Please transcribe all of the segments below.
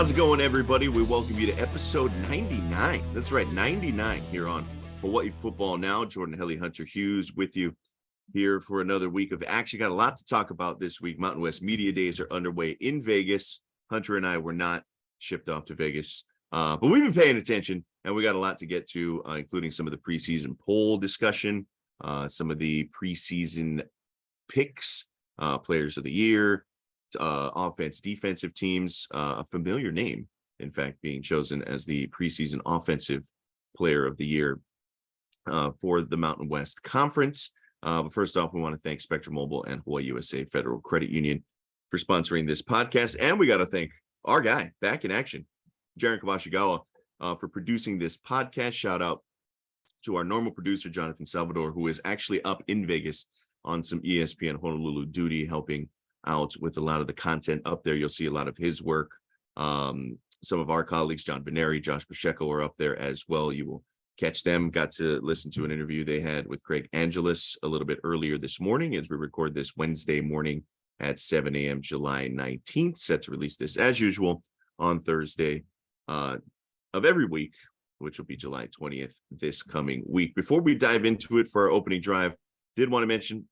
How's it going, everybody? We welcome you to episode 99. That's right, 99 here on Hawaii Football Now. Jordan Helly, Hunter Hughes with you here for another week of action. Got a lot to talk about this week. Mountain West Media Days are underway in Vegas. Hunter and I were not shipped off to Vegas, but we've been paying attention, and we got a lot to get to, including some of the preseason poll discussion, some of the preseason picks, players of the year, offense, defensive teams, a familiar name, in fact, being chosen as the preseason offensive player of the year for the Mountain West Conference. But first off, we want to thank Spectrum Mobile and HawaiiUSA Federal Credit Union for sponsoring this podcast. And we got to thank our guy back in action, Jaron Kawashigawa, for producing this podcast. Shout out to our normal producer, Jonathan Salvador, who is actually up in Vegas on some ESPN Honolulu duty, helping out with a lot of the content up there. You'll see a lot of his work. Some of our colleagues, John Beneri, Josh Pacheco, are up there as well. You will catch them. Got to listen to an interview they had with Craig Angeles a little bit earlier this morning as we record this Wednesday morning at 7 a.m. July 19th. Set to release this as usual on Thursday of every week, which will be July 20th this coming week. Before we dive into it for our opening drive, did want to mention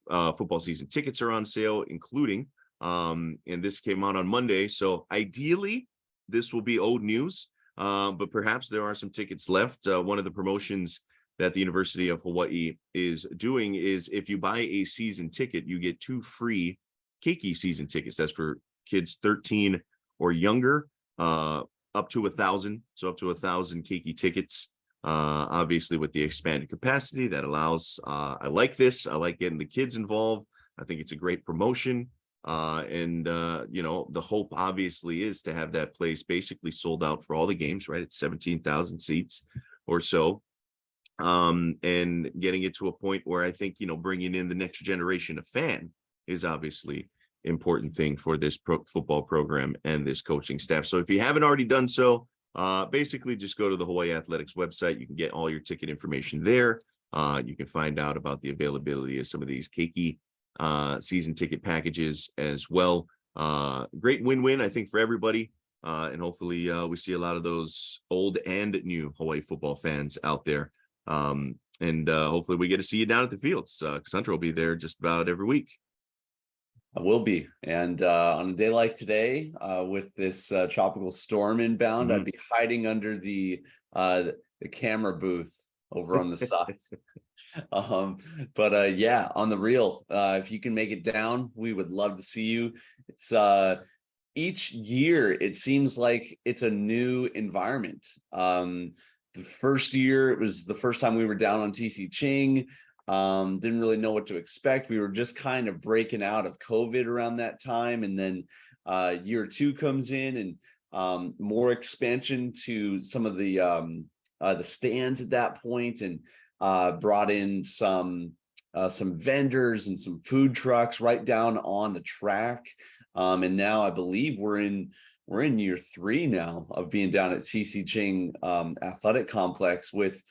football season tickets are on sale, including, and this came out on Monday. So ideally, this will be old news, but perhaps there are some tickets left. One of the promotions that the University of Hawaii is doing is if you buy a season ticket, you get 2 free keiki season tickets. That's for kids 13 or younger, up to 1,000. So up to 1,000 keiki tickets. Obviously with the expanded capacity that allows, I like this. I like getting the kids involved. I think it's a great promotion. And the hope obviously is to have that place basically sold out for all the games, right? It's 17,000 seats or so. And getting it to a point where I think, bringing in the next generation of fan is obviously important thing for this football program and this coaching staff. So if you haven't already done so, basically just go to the Hawaii Athletics website. You can get all your ticket information there. You can find out about the availability of some of these keiki season ticket packages as well. Great win-win, I think, for everybody. And hopefully we see a lot of those old and new Hawaii football fans out there. And hopefully we get to see you down at the fields, because Hunter will be there just about every week. I will be. And on a day like today, with this tropical storm inbound, I'd be hiding under the camera booth over on the side. But yeah, on the real, if you can make it down, we would love to see you. It's each year, it seems like it's a new environment. The first year, it was the first time we were down on TC Ching. Didn't really know what to expect. We were just kind of breaking out of COVID around that time. And then year 2 comes in and more expansion to some of the stands at that point, and brought in some vendors and some food trucks right down on the track. And now I believe we're in year 3 now of being down at TC Ching Athletic Complex with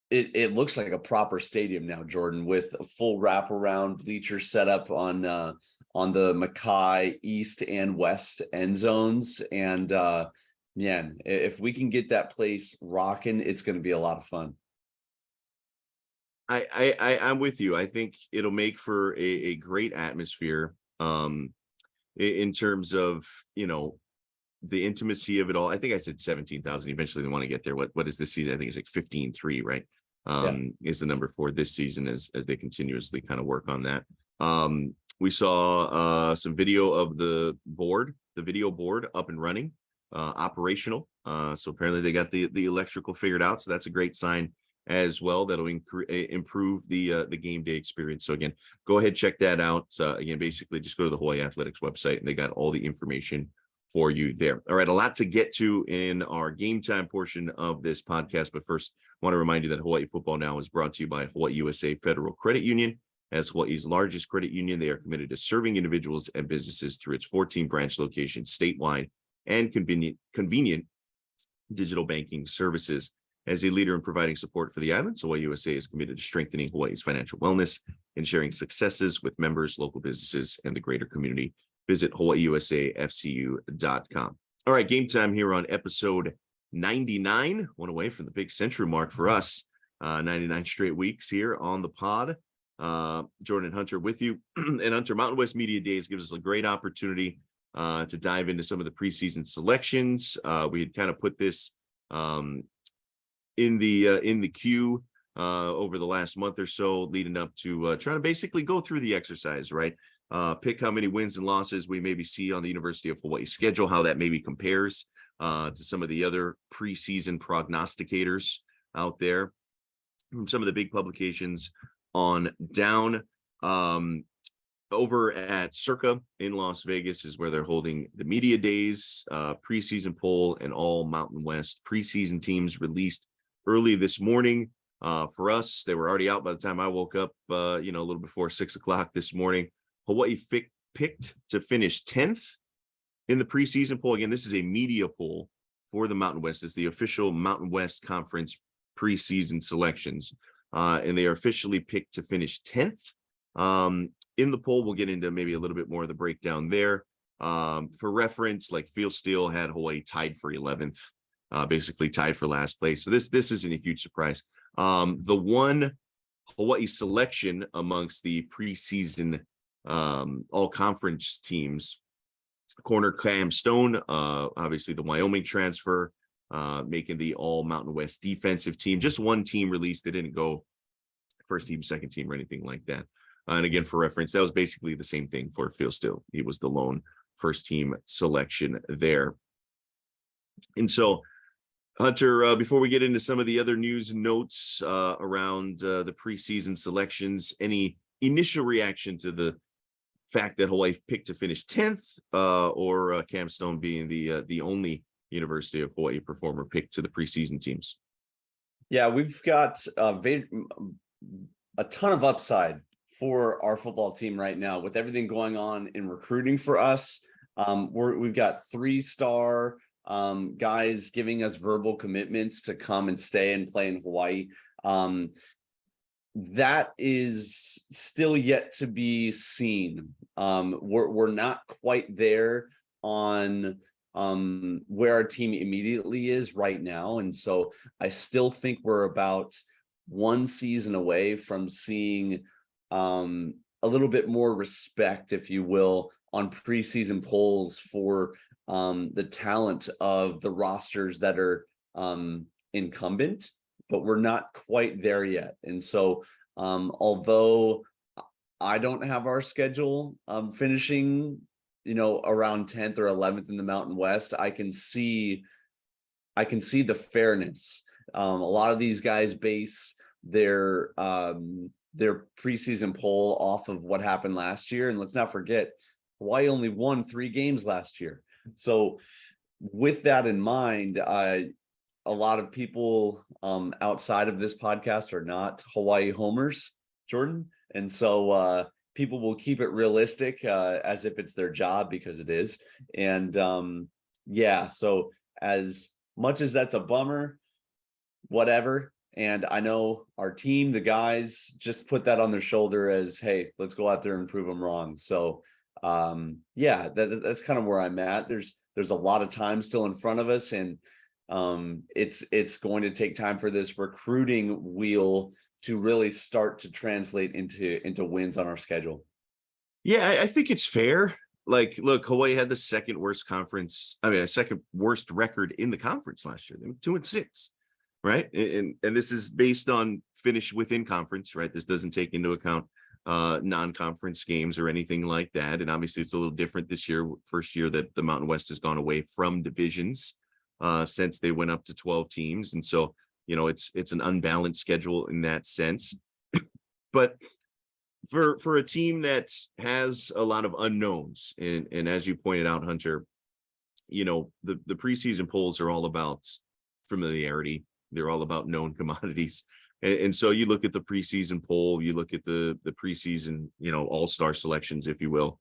it looks like a proper stadium now, Jordan, with a full wraparound bleacher setup on the Mackay East and West end zones. And yeah, if we can get that place rocking, it's going to be a lot of fun. I'm with you. I think it'll make for a great atmosphere in terms of, the intimacy of it all. I think I said 17,000. Eventually they want to get there. What is this season? I think it's like 15.3, right? Is the number for this season as they continuously kind of work on that. We saw some video of the video board up and running, operational. So apparently they got the electrical figured out. So that's a great sign as well. That'll improve the game day experience. So again, go ahead, check that out. Again, basically just go to the Hawaii Athletics website and they got all the information for you there. All right, a lot to get to in our game time portion of this podcast. But first, I want to remind you that Hawaii Football Now is brought to you by HawaiiUSA Federal Credit Union. As Hawaii's largest credit union, they are committed to serving individuals and businesses through its 14 branch locations statewide and convenient digital banking services. As a leader in providing support for the islands, HawaiiUSA is committed to strengthening Hawaii's financial wellness and sharing successes with members, local businesses, and the greater community. Visit HawaiiUSAFCU.com. All right, game time here on episode 99. One away from the big century mark for us. 99 straight weeks here on the pod. Jordan and Hunter with you. And Hunter, Mountain West Media Days gives us a great opportunity to dive into some of the preseason selections. We had kind of put this in the queue over the last month or so, leading up to trying to basically go through the exercise, right? Pick how many wins and losses we maybe see on the University of Hawaii schedule, how that maybe compares to some of the other preseason prognosticators out there from some of the big publications on down. Over at Circa in Las Vegas is where they're holding the media days, preseason poll, and all Mountain West preseason teams released early this morning. For us, they were already out by the time I woke up, a little before 6 o'clock this morning. Hawaii picked to finish 10th in the preseason poll. Again, this is a media poll for the Mountain West. It's the official Mountain West Conference preseason selections. And they are officially picked to finish 10th. In the poll, we'll get into maybe a little bit more of the breakdown there. For reference, like Field Steel had Hawaii tied for 11th, basically tied for last place. So this isn't a huge surprise. The one Hawaii selection amongst the preseason all conference teams, corner Cam Stone, obviously the Wyoming transfer, making the all Mountain West defensive team. Just one team released. They didn't go first team, second team, or anything like that. And again, for reference, that was basically the same thing for Phil Still. He was the lone first team selection there. And so, Hunter, before we get into some of the other news and notes around the preseason selections, any initial reaction to the fact that Hawaii picked to finish 10th, or Cam Stone being the only University of Hawaii performer picked to the preseason teams? Yeah, we've got a ton of upside for our football team right now with everything going on in recruiting for us. We've got 3-star guys giving us verbal commitments to come and stay and play in Hawaii. That is still yet to be seen. We're not quite there on where our team immediately is right now. And so I still think we're about one season away from seeing a little bit more respect, if you will, on preseason polls for the talent of the rosters that are incumbent, but we're not quite there yet. And so although I don't have our schedule finishing, around 10th or 11th in the Mountain West, I can see the fairness. A lot of these guys base their preseason poll off of what happened last year. And let's not forget, Hawaii only won 3 games last year. So with that in mind, a lot of people outside of this podcast are not Hawaii homers, Jordan. And so people will keep it realistic as if it's their job, because it is. And so as much as that's a bummer, whatever. And I know our team, the guys, just put that on their shoulder as, hey, let's go out there and prove them wrong. So that's kind of where I'm at. There's a lot of time still in front of us, and it's going to take time for this recruiting wheel to really start to translate into wins on our schedule. Yeah, I think it's fair. Like, look, Hawaii had the second worst record in the conference last year. They were 2-6. Right. And this is based on finish within conference, right? This doesn't take into account non-conference games or anything like that. And obviously it's a little different this year, first year that the Mountain West has gone away from divisions since they went up to 12 teams. And so, it's an unbalanced schedule in that sense. But for a team that has a lot of unknowns, and as you pointed out, Hunter, the preseason polls are all about familiarity. They're all about known commodities. And so you look at the preseason poll, you look at the preseason, all-star selections, if you will.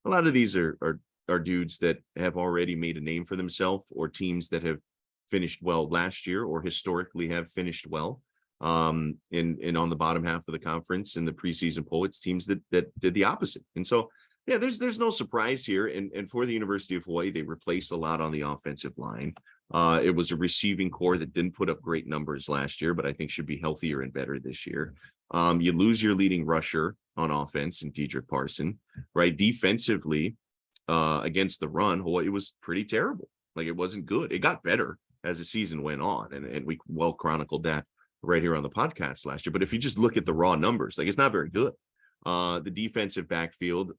A lot of these are dudes that have already made a name for themselves, or teams that have finished well last year or historically have finished well. And on the bottom half of the conference in the preseason poll, it's teams that did the opposite. And so Yeah, there's no surprise here. And for the University of Hawaii, they replaced a lot on the offensive line. It was a receiving core that didn't put up great numbers last year, but I think should be healthier and better this year. You lose your leading rusher on offense in Dedrick Parson, right? Defensively, against the run, Hawaii was pretty terrible. Like, it wasn't good. It got better as the season went on, and we well chronicled that right here on the podcast last year. But if you just look at the raw numbers, like, it's not very good. The defensive backfield,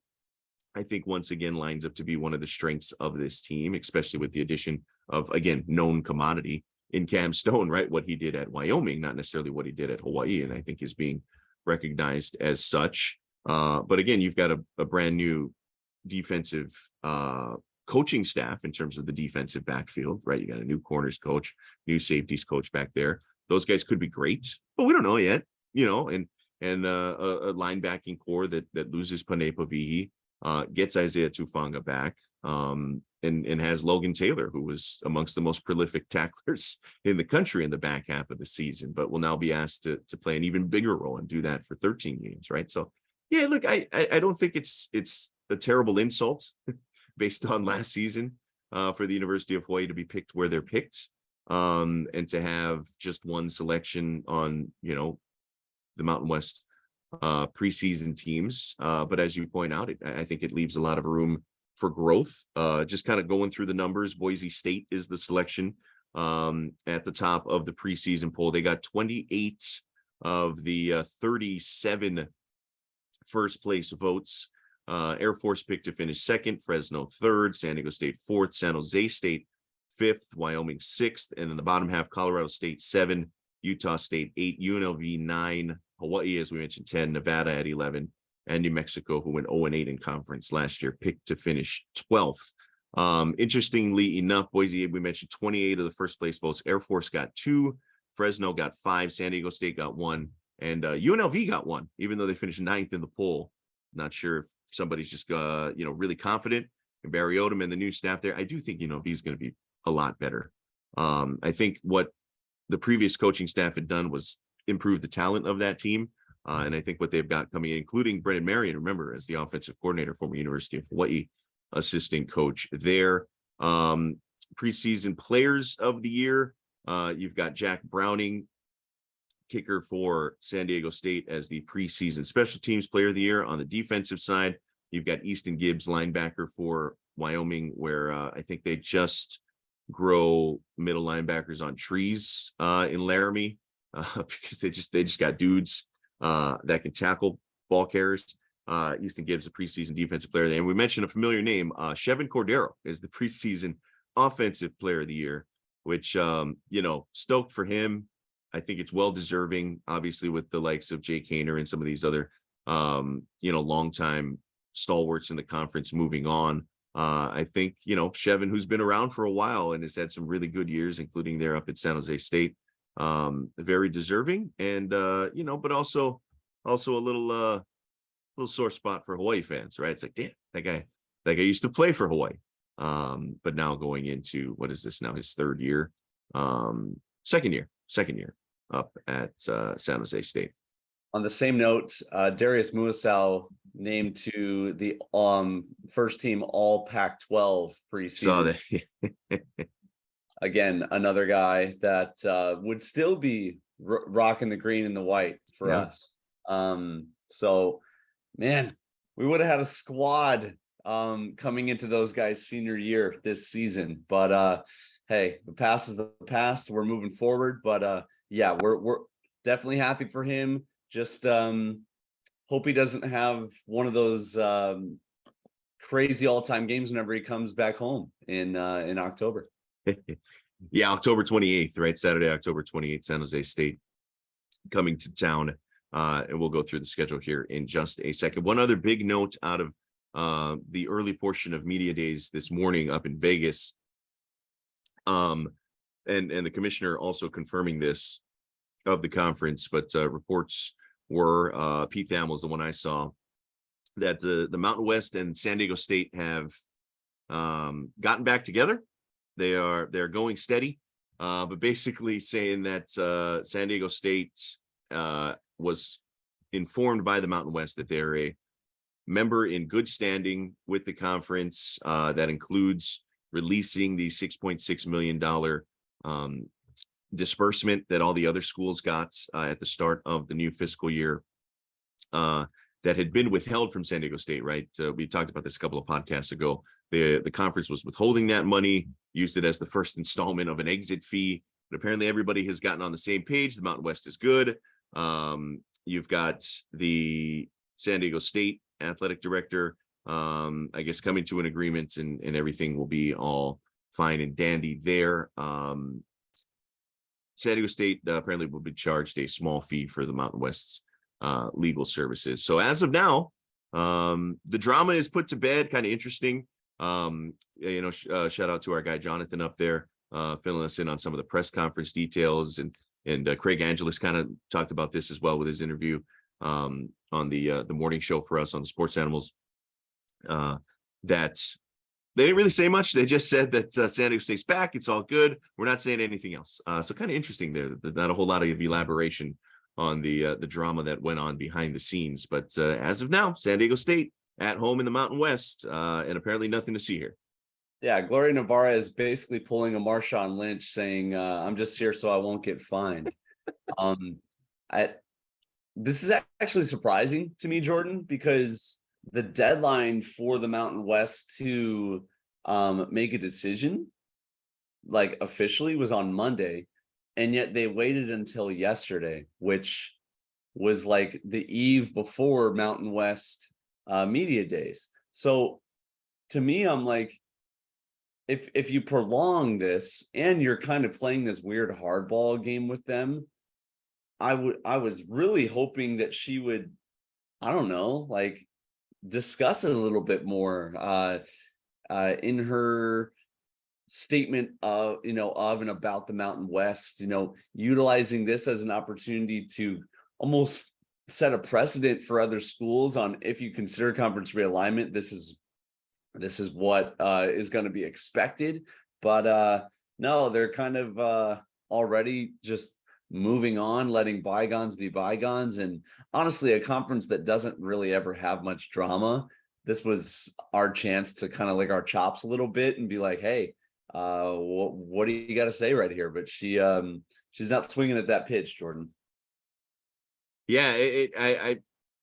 I think, once again lines up to be one of the strengths of this team, especially with the addition of, again, known commodity in Cam Stone, right? What he did at Wyoming, not necessarily what he did at Hawaii, and I think is being recognized as such. But again, you've got a brand new defensive coaching staff in terms of the defensive backfield, right? You got a new corners coach, new safeties coach back there. Those guys could be great, but we don't know yet, and a linebacking core that loses Panay Pavihi, gets Isaiah Tufanga back, and has Logan Taylor, who was amongst the most prolific tacklers in the country in the back half of the season, but will now be asked to play an even bigger role and do that for 13 games, right? So, yeah, look, I don't think it's a terrible insult based on last season for the University of Hawaii to be picked where they're picked, and to have just one selection on, the Mountain West preseason teams. But as you point out, I think it leaves a lot of room for growth. Just kind of going through the numbers, Boise State is the selection at the top of the preseason poll. They got 28 of the 37 first place votes. Air Force picked to finish second, Fresno third, San Diego State fourth, San Jose State fifth, Wyoming sixth, and then the bottom half, Colorado State 7, Utah State 8, UNLV 9, Hawaii, as we mentioned, 10, Nevada at 11, and New Mexico, who went 0-8 in conference last year, picked to finish 12th. Interestingly enough, Boise, we mentioned 28 of the first place votes. Air Force got 2, Fresno got 5, San Diego State got 1, and UNLV got 1, even though they finished 9th in the poll. Not sure if somebody's just really confident in Barry Odom and the new staff there. I do think UNLV is going to be a lot better. I think what the previous coaching staff had done was improve the talent of that team. And I think what they've got coming in, including Brendan Marion, remember, as the offensive coordinator, former University of Hawaii assistant coach there. Preseason players of the year, you've got Jack Browning, kicker for San Diego State, as the preseason special teams player of the year. On the defensive side, you've got Easton Gibbs, linebacker for Wyoming, where I think they just grow middle linebackers on trees in Laramie, because they just got dudes that can tackle ball carriers. Easton Gibbs, a preseason defensive player. And we mentioned a familiar name, Chevin Cordero is the preseason offensive player of the year, which, stoked for him. I think it's well deserving, obviously, with the likes of Jake Hainer and some of these other, longtime stalwarts in the conference moving on. I think, Chevin, who's been around for a while and has had some really good years, including there up at San Jose State, very deserving, and but also a little sore spot for Hawaii fans, right? It's like, damn, that guy used to play for Hawaii, but now going into, what is this now, his third year, second year up at San Jose State. On the same note, Darius Muasau named to the first team All Pac-12 preseason. Saw that. Again, another guy that would still be rocking the green and the white for us. So, man, we would have had a squad coming into those guys' senior year this season. But hey, the past is the past. We're moving forward. But we're definitely happy for him. Just hope he doesn't have one of those crazy all-time games whenever he comes back home in October. Yeah, October 28th, right? Saturday, October 28th, San Jose State coming to town. And we'll go through the schedule here in just a second. One other big note out of the early portion of media days this morning up in Vegas. And the commissioner also confirming this of the conference, but reports were, Pete Thamel's the one I saw, that the Mountain West and San Diego State have gotten back together. They're going steady, but basically saying that San Diego State was informed by the Mountain West that they're a member in good standing with the conference. That includes releasing the $6.6 million disbursement that all the other schools got at the start of the new fiscal year, that had been withheld from San Diego State, right? We talked about this a couple of podcasts ago. The conference was withholding that money, used it as the first installment of an exit fee. But apparently everybody has gotten on the same page. The Mountain West is good. You've got the San Diego State athletic director, I guess, coming to an agreement, and everything will be all fine and dandy there. San Diego State apparently will be charged a small fee for the Mountain West's legal services. So as of now, the drama is put to bed. Kind of interesting. Shout out to our guy Jonathan up there, filling us in on some of the press conference details, and Craig Angelis kind of talked about this as well with his interview on the morning show for us on the Sports Animals. That they didn't really say much. They just said that San Diego State's back. It's all good. We're not saying anything else. So kind of interesting there. Not a whole lot of elaboration on the drama that went on behind the scenes. But as of now, San Diego State at home in the Mountain West, and apparently nothing to see here. Yeah, Gloria Navarra is basically pulling a Marshawn Lynch, saying, "I'm just here so I won't get fined." This is actually surprising to me, Jordan, because the deadline for the Mountain West to make a decision, like officially, was on Monday, and yet they waited until yesterday, which was like the eve before Mountain West media days. So to me, I'm like, if you prolong this and you're kind of playing this weird hardball game with them, I was really hoping that she would, I don't know, like discuss it a little bit more in her statement of and about the Mountain West, utilizing this as an opportunity to almost set a precedent for other schools on, if you consider conference realignment, this is what is going to be expected. But no, they're kind of already just moving on, letting bygones be bygones. And honestly, a conference that doesn't really ever have much drama, this was our chance to kind of lick our chops a little bit and be like, hey, what do you got to say right here? But she's not swinging at that pitch, Jordan. Yeah,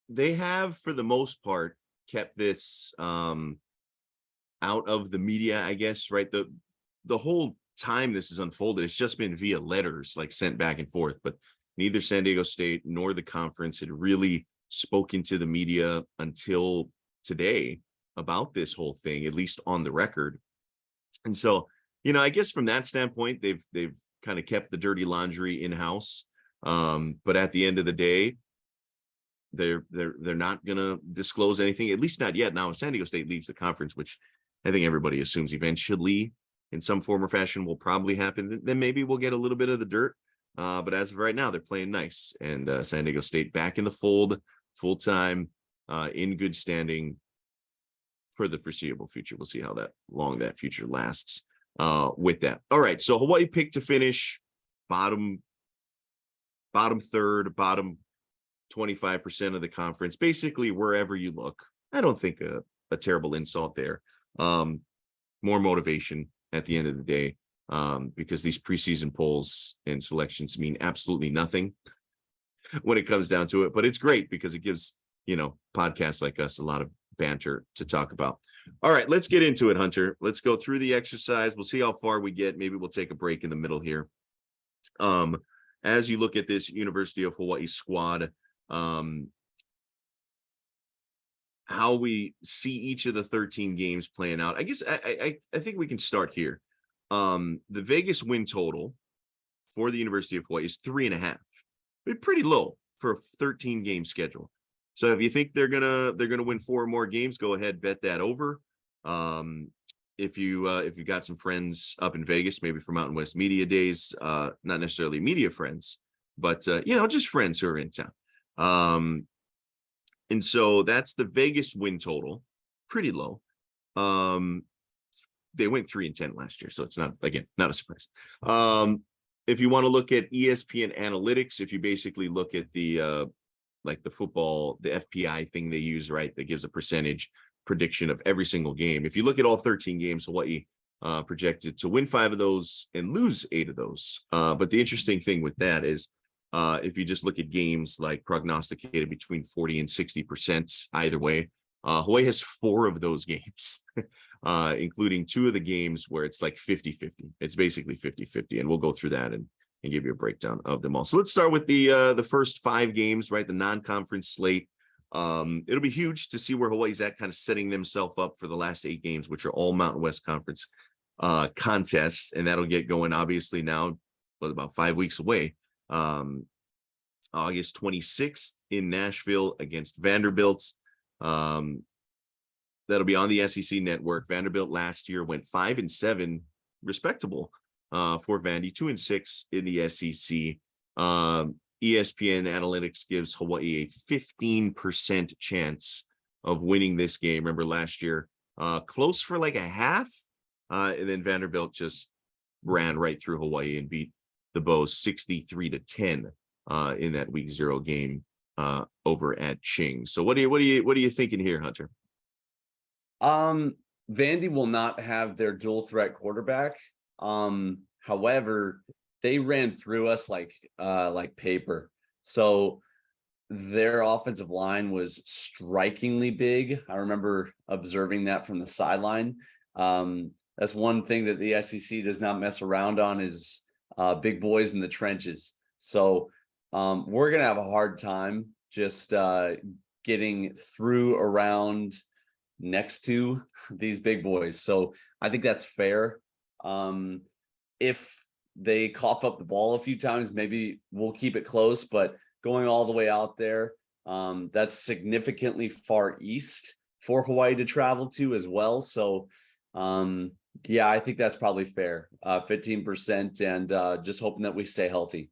they have, for the most part, kept this out of the media, I guess, right? The whole time this is unfolded, it's just been via letters, like sent back and forth, but neither San Diego State nor the conference had really spoken to the media until today about this whole thing, at least on the record. And so, I guess from that standpoint, they've kind of kept the dirty laundry in-house. But at the end of the day, they're not gonna disclose anything, at least not yet. Now, if San Diego State leaves the conference, which I think everybody assumes eventually in some form or fashion will probably happen, then maybe we'll get a little bit of the dirt. But as of right now, they're playing nice, and San Diego State back in the fold, full time, in good standing for the foreseeable future. We'll see how long that future lasts with that. All right, so Hawaii picked to finish bottom third, bottom 25% of the conference, basically wherever you look. I don't think a terrible insult there. More motivation at the end of the day, because these preseason polls and selections mean absolutely nothing when it comes down to it. But it's great because it gives, podcasts like us a lot of banter to talk about. All right, let's get into it, Hunter. Let's go through the exercise. We'll see how far we get. Maybe we'll take a break in the middle here. As you look at this University of Hawaii squad, how we see each of the 13 games playing out. I guess I think we can start here. The Vegas win total for the University of Hawaii is 3.5. Pretty low for a 13 game schedule. So if you think they're gonna win 4 more games, go ahead, bet that over. If you've got some friends up in Vegas, maybe for Mountain West Media Days, not necessarily media friends, but just friends who are in town. And so that's the Vegas win total, pretty low. They went 3-10 last year, so it's not a surprise. If you want to look at ESPN analytics, if you basically look at the like the football, the FPI thing they use, right? That gives a percentage prediction of every single game. If you look at all 13 games, Hawaii projected to win 5 of those and lose 8 of those. But the interesting thing with that is if you just look at games like prognosticated between 40 and 60% either way, Hawaii has 4 of those games, including 2 of the games where it's like 50-50. It's basically 50-50. And we'll go through that and give you a breakdown of them all. So let's start with the first 5 games, right? The non-conference slate. It'll be huge to see where Hawaii's at, kind of setting themselves up for the last 8 games, which are all Mountain West Conference contests, and that'll get going obviously now, but about 5 weeks away. August 26th in Nashville against Vanderbilt. That'll be on the SEC network. Vanderbilt last year went 5-7, respectable for Vandy, 2-6 in the SEC. ESPN Analytics gives Hawaii a 15% chance of winning this game. Remember last year, close for like a half, and then Vanderbilt just ran right through Hawaii and beat the Bows 63-10 in that week 0 game over at Ching. So what are you thinking here, Hunter? Vandy will not have their dual threat quarterback. However, they ran through us like paper. So their offensive line was strikingly big. I remember observing that from the sideline. That's one thing that the SEC does not mess around on is big boys in the trenches. So we're going to have a hard time just getting through around next to these big boys. So I think that's fair. If they cough up the ball a few times, maybe we'll keep it close, but going all the way out there, that's significantly far east for Hawaii to travel to as well. So yeah, I think that's probably fair. 15% and just hoping that we stay healthy.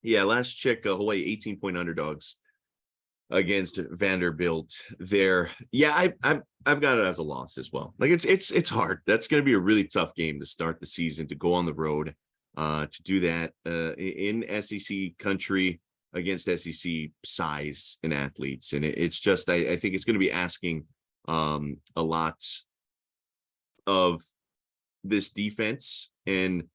Yeah, last check, Hawaii 18-point underdogs against Vanderbilt there. Yeah, I've got it as a loss as well. Like it's hard. That's going to be a really tough game to start the season, to go on the road, to do that in SEC country against SEC size and athletes. And it's just, I think it's going to be asking a lot of this defense, and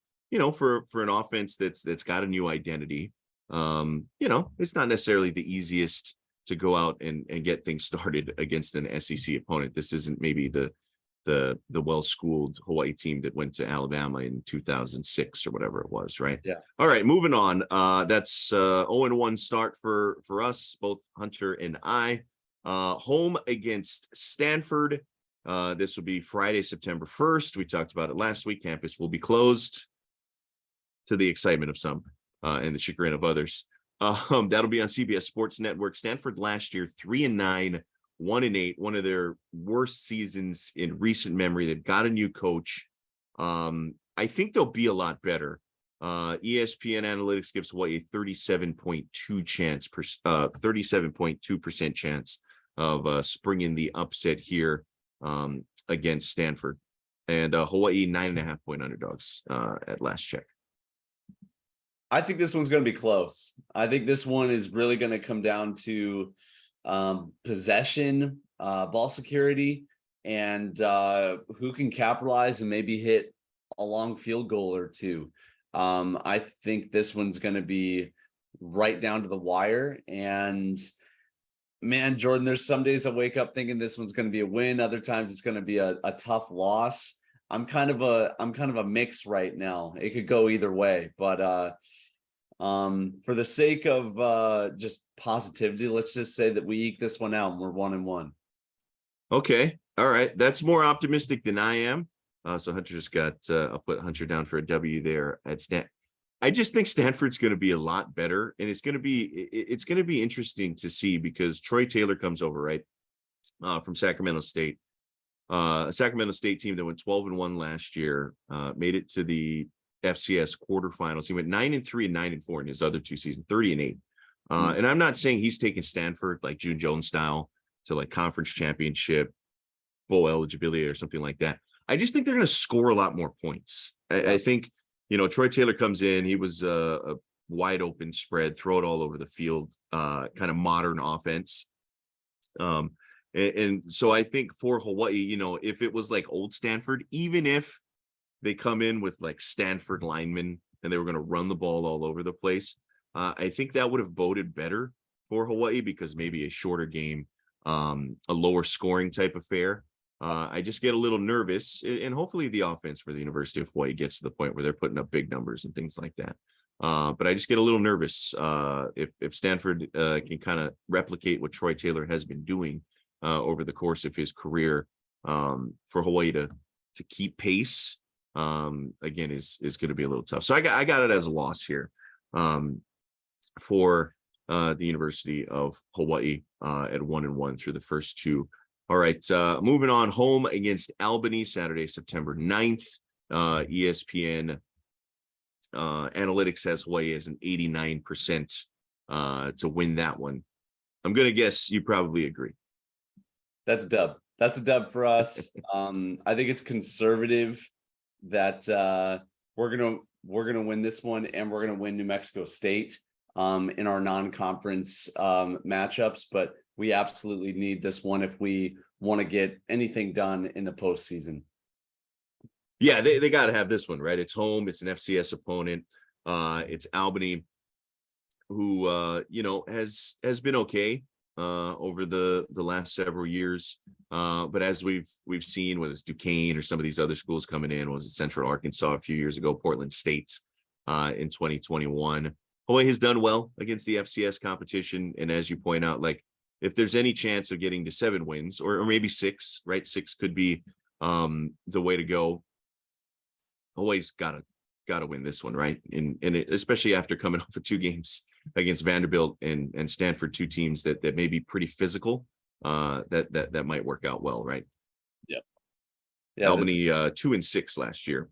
for an offense that's got a new identity. It's not necessarily the easiest to go out and get things started against an SEC opponent. This isn't maybe the well-schooled Hawaii team that went to Alabama in 2006 or whatever it was, right? Yeah. All right, moving on. That's 0-1 start for us, both Hunter and I. Home against Stanford. This will be Friday, September 1st. We talked about it last week. Campus will be closed, to the excitement of some and the chagrin of others. That'll be on CBS Sports Network. Stanford last year, 3-9, 1-8, one of their worst seasons in recent memory. They've got a new coach. I think they'll be a lot better. ESPN Analytics gives Hawaii a 37.2% chance of springing the upset here against Stanford, and Hawaii 9.5-point underdogs at last check. I think this one's going to be close. I think this one is really going to come down to possession, ball security, and who can capitalize and maybe hit a long field goal or two. I think this one's going to be right down to the wire. And man, Jordan, there's some days I wake up thinking this one's going to be a win. Other times it's going to be a tough loss. I'm kind of a mix right now. It could go either way, but for the sake of just positivity, let's just say that we eke this one out and we're 1-1. Okay. All right. That's more optimistic than I am. So Hunter just got, I'll put Hunter down for a W there at Stan. I just think Stanford's going to be a lot better, and it's going to be interesting to see, because Troy Taylor comes over, right, from Sacramento State, a Sacramento State team that went 12-1 last year, made it to the FCS quarterfinals. He went 9-3 and 9-4 in his other 2 seasons, 30-8. And I'm not saying he's taking Stanford like June Jones style to like conference championship, bowl eligibility or something like that. I just think they're going to score a lot more points. I think, Troy Taylor comes in. He was a wide open spread, throw it all over the field, kind of modern offense. And so I think for Hawaii, if it was like old Stanford, even if they come in with like Stanford linemen and they were going to run the ball all over the place, I think that would have boded better for Hawaii, because maybe a shorter game, a lower scoring type affair. I just get a little nervous, and hopefully the offense for the University of Hawaii gets to the point where they're putting up big numbers and things like that. But I just get a little nervous if Stanford can kind of replicate what Troy Taylor has been doing over the course of his career, for Hawaii to keep pace, again, is going to be a little tough. So I got it as a loss here, for the University of Hawaii at 1-1 through the first two. All right, moving on, home against Albany, Saturday, September 9th. ESPN Analytics has Hawaii as an 89% to win that one. I'm going to guess you probably agree. That's a dub. That's a dub for us. I think it's conservative that we're gonna win this one, and we're gonna win New Mexico State in our non-conference matchups. But we absolutely need this one if we want to get anything done in the postseason. Yeah, they got to have this one, right? It's home. It's an FCS opponent. It's Albany, who has been okay over the last several years. But as we've seen, whether it's Duquesne or some of these other schools coming in, was it Central Arkansas a few years ago, Portland State in 2021. Hawaii has done well against the FCS competition. And as you point out, like, if there's any chance of getting to 7 wins or maybe 6, right? 6 could be the way to go. Hawaii's got to win this one, right? And especially after coming off of 2 games against Vanderbilt and Stanford, 2 teams that may be pretty physical, that might work out well, right? Yeah. Albany 2-6 last year.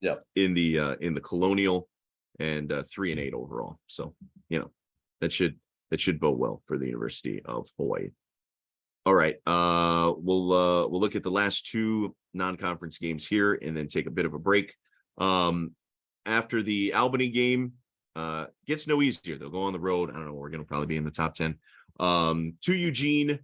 Yeah. In the Colonial, and 3-8 overall. So that should bode well for the University of Hawaii. All right, we'll look at the last 2 non-conference games here and then take a bit of a break. After the Albany game, gets no easier. They'll go on the road. I don't know, we're going to probably be in the top 10. To Eugene,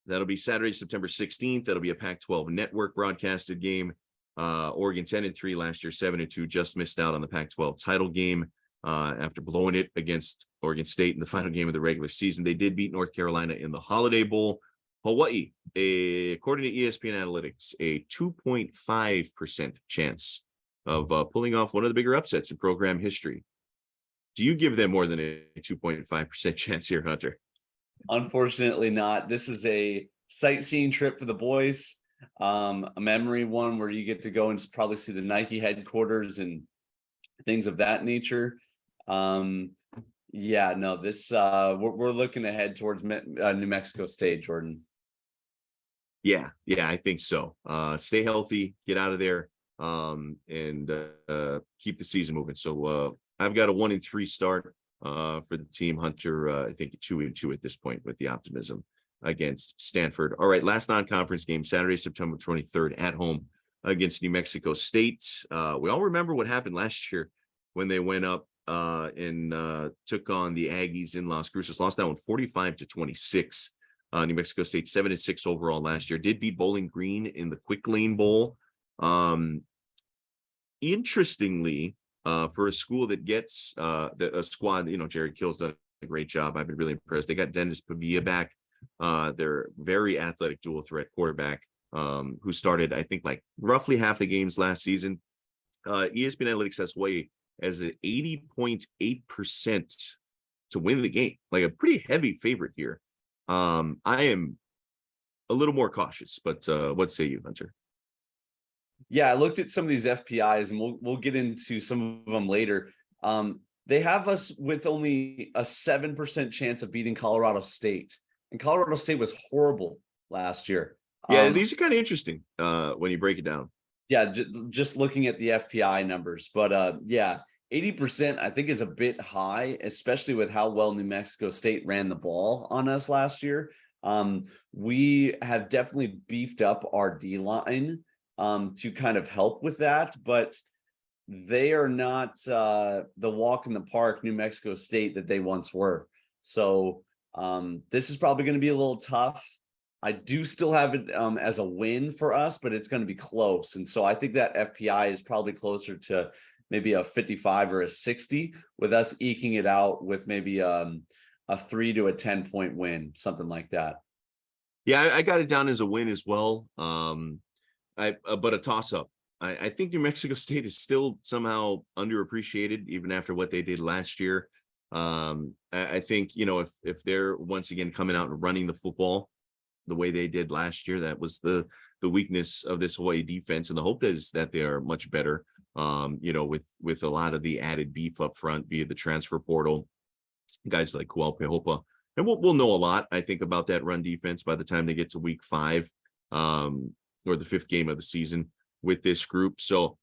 that'll be Saturday, September 16th. That'll be a Pac-12 network broadcasted game. Oregon 10-3 last year, 7-2, just missed out on the Pac-12 title game after blowing it against Oregon State in the final game of the regular season. They did beat North Carolina in the Holiday Bowl. Hawaii, according to ESPN Analytics, a 2.5% chance of pulling off one of the bigger upsets in program history. Do you give them more than a 2.5% chance here, Hunter? Unfortunately not. This is a sightseeing trip for the boys. A memory one where you get to go and probably see the Nike headquarters and things of that nature. Yeah, no, this we're looking ahead towards New Mexico State, Jordan. Yeah, I think so. Stay healthy, get out of there, and keep the season moving. So I've got a 1-3 start for the team. Hunter, I think 2-2 at this point with the optimism against Stanford. All right, last non-conference game, Saturday, September 23rd at home against New Mexico State. We all remember what happened last year when they went up and took on the Aggies in Las Cruces. Lost that one 45-26. New Mexico State 7-6 overall last year. Did beat Bowling Green in the Quick Lane Bowl. Interestingly, for a school that gets a squad, Jared Kill's done a great job. I've been really impressed. They got Dennis Pavia back. They're very athletic dual threat quarterback who started, I think, like roughly half the games last season. ESPN Analytics has Hawaii as an 80.8% to win the game, like a pretty heavy favorite here. I am a little more cautious, but what say you, Hunter? Yeah, I looked at some of these FPIs, and we'll get into some of them later. They have us with only a 7% chance of beating Colorado State, and Colorado State was horrible last year. Yeah, these are kind of interesting when you break it down. Yeah, just looking at the FPI numbers, but yeah, 80% I think is a bit high, especially with how well New Mexico State ran the ball on us last year. We have definitely beefed up our D line to kind of help with that, but they are not the walk in the park New Mexico State that they once were. So this is probably going to be a little tough. I do still have it as a win for us, but it's going to be close. And so I think that FPI is probably closer to maybe a 55 or a 60, with us eking it out with maybe a 3 to a 10-point win, something like that. Yeah, I got it down as a win as well. But a toss up. I think New Mexico State is still somehow underappreciated, even after what they did last year. I think, if they're once again coming out and running the football the way they did last year, that was the weakness of this Hawaii defense. And the hope is that they are much better, with a lot of the added beef up front via the transfer portal, guys like Kualpe Hopa. And we'll know a lot, I think, about that run defense by the time they get to week 5, or the 5th game of the season with this group. So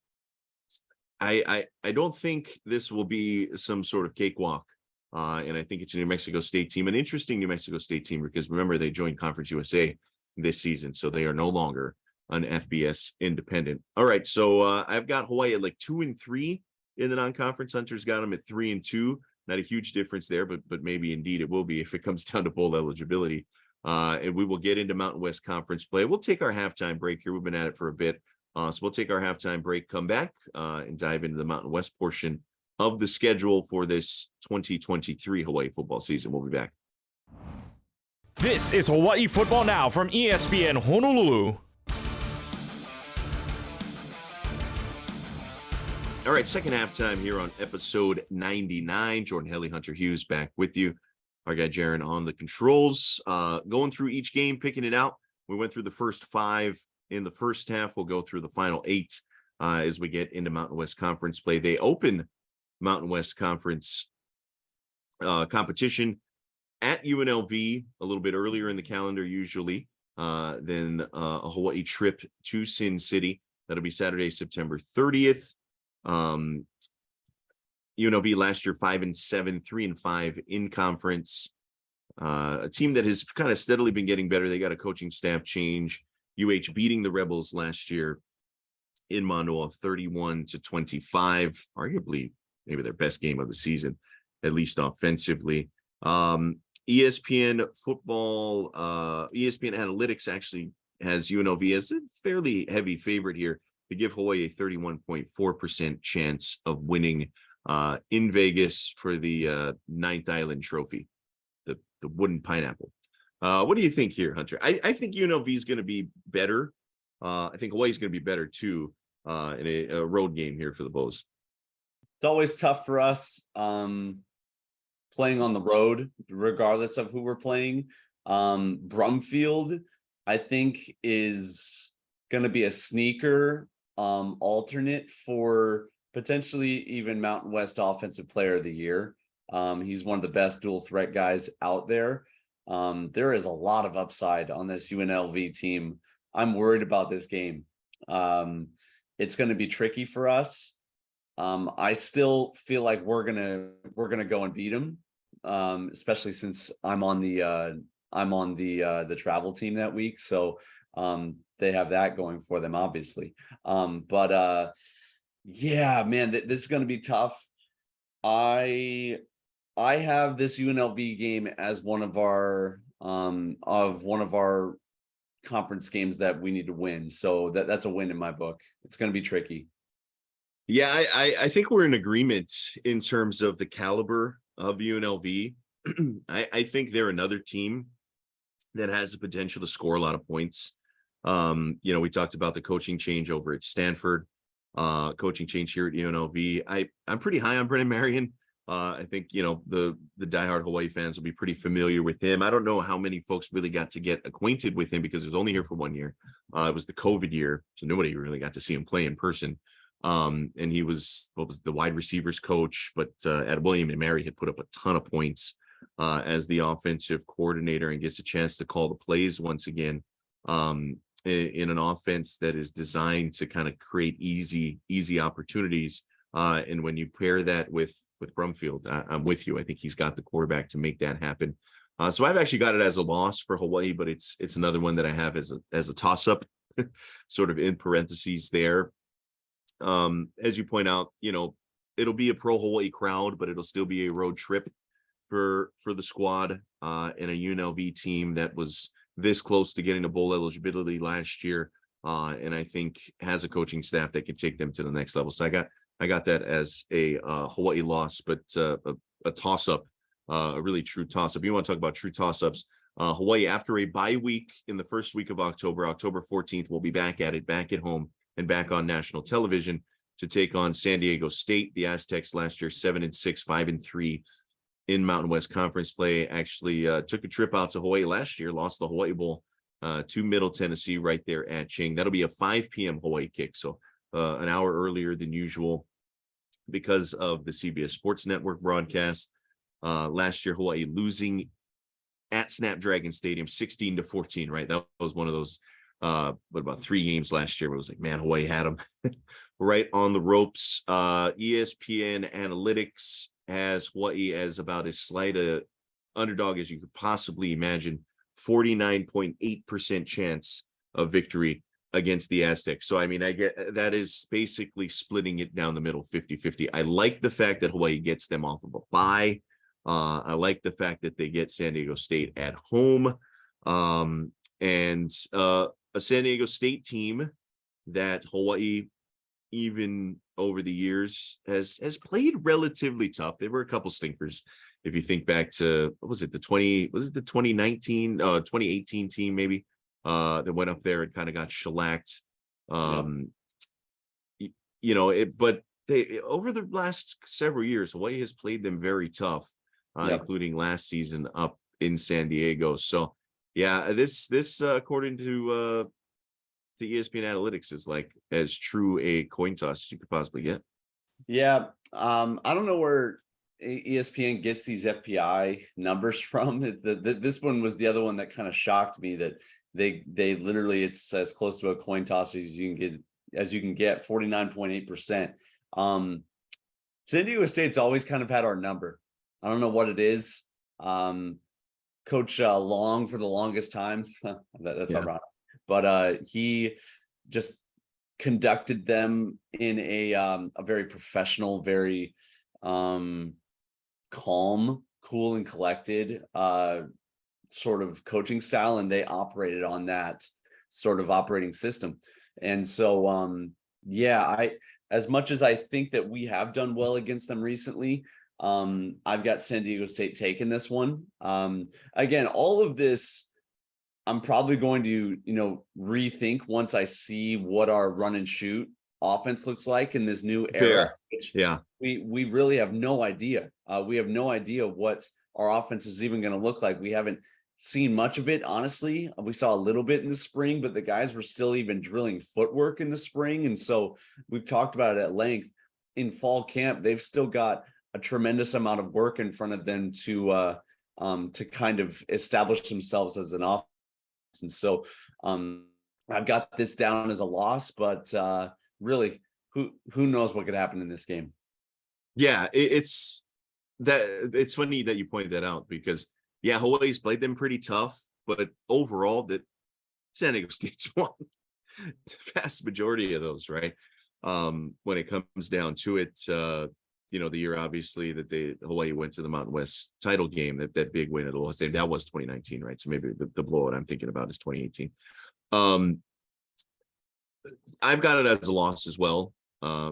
I don't think this will be some sort of cakewalk. And I think it's a New Mexico State team, an interesting New Mexico State team, because remember, they joined Conference USA this season, so they are no longer an FBS independent. All right, so I've got Hawaii at like 2-3 in the non-conference. Hunter's got them at 3-2. Not a huge difference there, but maybe indeed it will be if it comes down to bowl eligibility. And we will get into Mountain West Conference play. We'll take our halftime break here. We've been at it for a bit. So we'll take our halftime break, come back, and dive into the Mountain West portion of the schedule for this 2023 Hawaii football season. We'll be back. This is Hawaii Football Now from ESPN Honolulu. All right, second halftime here on episode 99. Jordan Helly, Hunter Hughes back with you. Our guy Jaron on the controls, going through each game, picking it out. We went through the first 5 in the first half. We'll go through the final 8 as we get into Mountain West Conference play. They open Mountain West Conference competition at UNLV a little bit earlier in the calendar, usually, than a Hawaii trip to Sin City. That'll be Saturday, September 30th. UNLV last year 5-7, 3-5 in conference. A team that has kind of steadily been getting better. They got a coaching staff change. UH beating the Rebels last year in Manoa 31-25, arguably maybe their best game of the season, at least offensively. ESPN football, ESPN Analytics actually has UNLV as a fairly heavy favorite here to give Hawaii a 31.4% chance of winning in Vegas for the Ninth Island Trophy, the wooden pineapple. What do you think here, Hunter? I think UNLV is going to be better. I think Hawaii is going to be better too in a road game here for the Bows. It's always tough for us playing on the road, regardless of who we're playing. Brumfield, I think, is going to be a sneaker alternate for potentially even Mountain West Offensive Player of the Year. He's one of the best dual threat guys out there. There is a lot of upside on this UNLV team. I'm worried about this game. It's going to be tricky for us. I still feel like we're gonna go and beat them, especially since I'm on the travel team that week. So they have that going for them, obviously. Yeah, man, this is going to be tough. I have this UNLV game as one of our conference games that we need to win. So that's a win in my book. It's going to be tricky. Yeah, I think we're in agreement in terms of the caliber of UNLV. I think they're another team that has the potential to score a lot of points. We talked about the coaching change over at Stanford, coaching change here at UNLV. I'm pretty high on Brennan Marion. I think, the diehard Hawaii fans will be pretty familiar with him. I don't know how many folks really got to get acquainted with him because he was only here for 1 year. It was the COVID year, so nobody really got to see him play in person. And he was the wide receivers coach, but at William and Mary had put up a ton of points as the offensive coordinator, and gets a chance to call the plays once again in an offense that is designed to kind of create easy opportunities. And when you pair that with Brumfield, I'm with you. I think he's got the quarterback to make that happen. So I've actually got it as a loss for Hawaii, but it's another one that I have as a toss up, sort of in parentheses there. As you point out, it'll be a pro Hawaii crowd, but it'll still be a road trip for the squad, and a UNLV team that was this close to getting a bowl eligibility last year, and I think has a coaching staff that can take them to the next level. So I got that as a Hawaii loss, but a toss up, a really true toss up. You want to talk about true toss ups? Hawaii, after a bye week in the first week of October 14th, we'll be back at it, back at home, and back on national television to take on San Diego State. The Aztecs last year 7-6, 5-3 in Mountain West Conference play. Actually took a trip out to Hawaii last year, lost the Hawaii Bowl to Middle Tennessee right there at Ching. That'll be a 5 p.m. Hawaii kick, so an hour earlier than usual because of the CBS Sports Network broadcast. Last year, Hawaii losing at Snapdragon Stadium 16-14, right? That was one of those, about 3 games last year where it was like, man, Hawaii had them right on the ropes. ESPN Analytics has Hawaii as about as slight a underdog as you could possibly imagine, 49.8% chance of victory against the Aztecs. So, I mean, I get that is basically splitting it down the middle, 50-50. I like the fact that Hawaii gets them off of a bye. I like the fact that they get San Diego State at home, and a San Diego State team that Hawaii, even over the years, has played relatively tough. There were a couple stinkers. If you think back to, what was it, the 2019, 2018 team maybe, that went up there and kind of got shellacked. But they, over the last several years, Hawaii has played them very tough, including last season up in San Diego. So yeah, this according to ESPN Analytics is like as true a coin toss as you could possibly get. Yeah. I don't know where ESPN gets these FPI numbers from. This one was the other one that kind of shocked me, that they literally, it's as close to a coin toss as you can get, 49.8%. San Diego State's always kind of had our number. I don't know what it is. Coach Long, for the longest time, that's ironic, but he just conducted them in a very professional, very calm, cool, and collected sort of coaching style, and they operated on that sort of operating system. And so as much as I think that we have done well against them recently, I've got San Diego State taking this one. Again, all of this I'm probably going to, rethink once I see what our run and shoot offense looks like in this new era. We really have no idea. We have no idea what our offense is even going to look like. We haven't seen much of it, honestly. We saw a little bit in the spring, but the guys were still even drilling footwork in the spring. And so we've talked about it at length. In fall camp, they've still got a tremendous amount of work in front of them to kind of establish themselves as an offense. And so I've got this down as a loss, but really, who knows what could happen in this game? Yeah, it's funny that you pointed that out, because Hawaii's played them pretty tough, but overall that San Diego State's won the vast majority of those, right? When it comes down to it, the year obviously that Hawaii went to the Mountain West title game, that big win at Aloha Stadium, that was 2019, right? So maybe the blowout I'm thinking about is 2018. I've got it as a loss as well,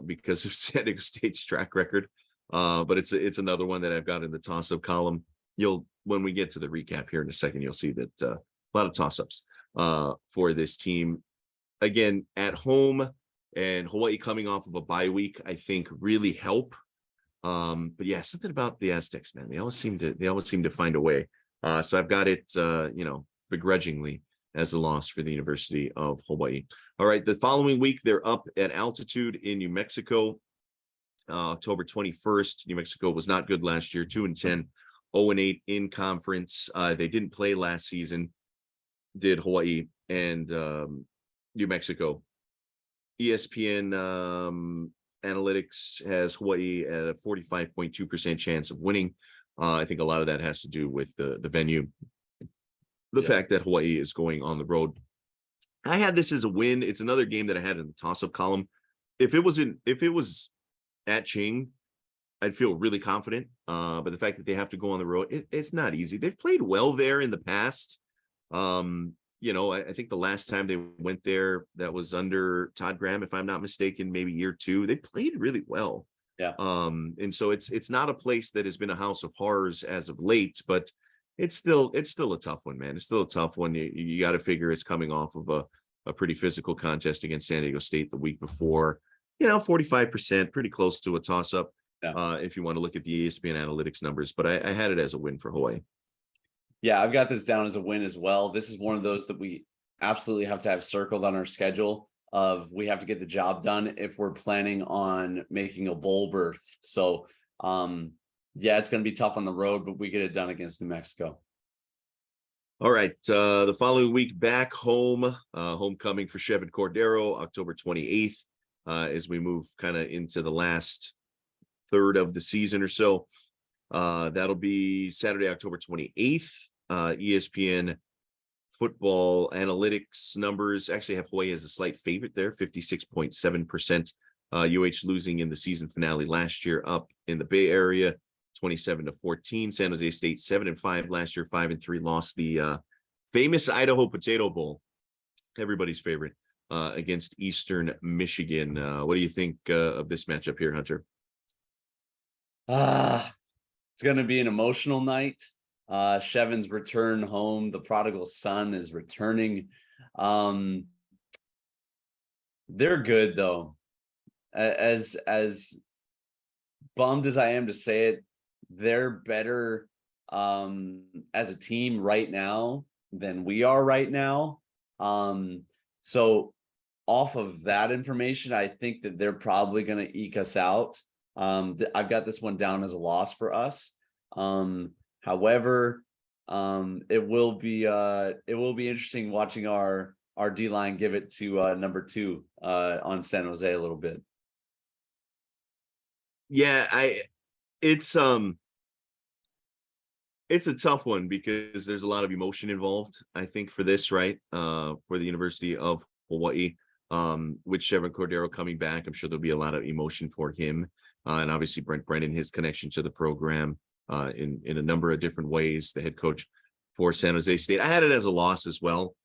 because of San Diego State's track record. But it's another one that I've got in the toss-up column. When we get to the recap here in a second, you'll see that a lot of toss-ups for this team. Again, at home, and Hawaii coming off of a bye week, I think really help. But yeah, something about the Aztecs, man. They always seem to find a way. So I've got it, begrudgingly as a loss for the University of Hawaii. All right, the following week they're up at altitude in New Mexico. October 21st. New Mexico was not good last year, 2-10, 0-8 in conference. They didn't play last season, did Hawaii and New Mexico. ESPN Analytics has Hawaii at a 45.2% chance of winning. I think a lot of that has to do with the venue, the fact that Hawaii is going on the road. I had this as a win. It's another game that I had in the toss-up column. if it was at Ching, I'd feel really confident. But the fact that they have to go on the road, it's not easy. They've played well there in the past. I think the last time they went there, that was under Todd Graham, if I'm not mistaken, maybe year 2. They played really well. Yeah. And so it's not a place that has been a house of horrors as of late, but it's still a tough one, man. It's still a tough one. You got to figure it's coming off of a pretty physical contest against San Diego State the week before. 45%, pretty close to a toss-up. Yeah. If you want to look at the ESPN analytics numbers, but I had it as a win for Hawaii. Yeah, I've got this down as a win as well. This is one of those that we absolutely have to have circled on our schedule of we have to get the job done if we're planning on making a bowl berth. So, yeah, it's going to be tough on the road, but we get it done against New Mexico. All right. The following week back home, homecoming for Chevin Cordero, October 28th, as we move kind of into the last third of the season or so. That'll be Saturday, October 28th. ESPN football analytics numbers actually have Hawaii as a slight favorite there, 56.7%. UH losing in the season finale last year up in the Bay Area, 27-14. San Jose State 7-5 last year, 5-3, lost the famous Idaho Potato Bowl, everybody's favorite, against Eastern Michigan. What do you think of this matchup here, Hunter? It's going to be an emotional night. Chevin's return home. The prodigal son is returning. They're good though. As bummed as I am to say it, they're better as a team right now than we are right now. So off of that information, I think that they're probably going to eke us out. I've got this one down as a loss for us. However, it will be interesting watching our D-line give it to number 2 on San Jose a little bit. Yeah, it's a tough one because there's a lot of emotion involved, I think, for this, right? For the University of Hawaii, with Chevin Cordero coming back, I'm sure there'll be a lot of emotion for him. And obviously Brent Brennan, his connection to the program in a number of different ways, the head coach for San Jose State. I had it as a loss as well.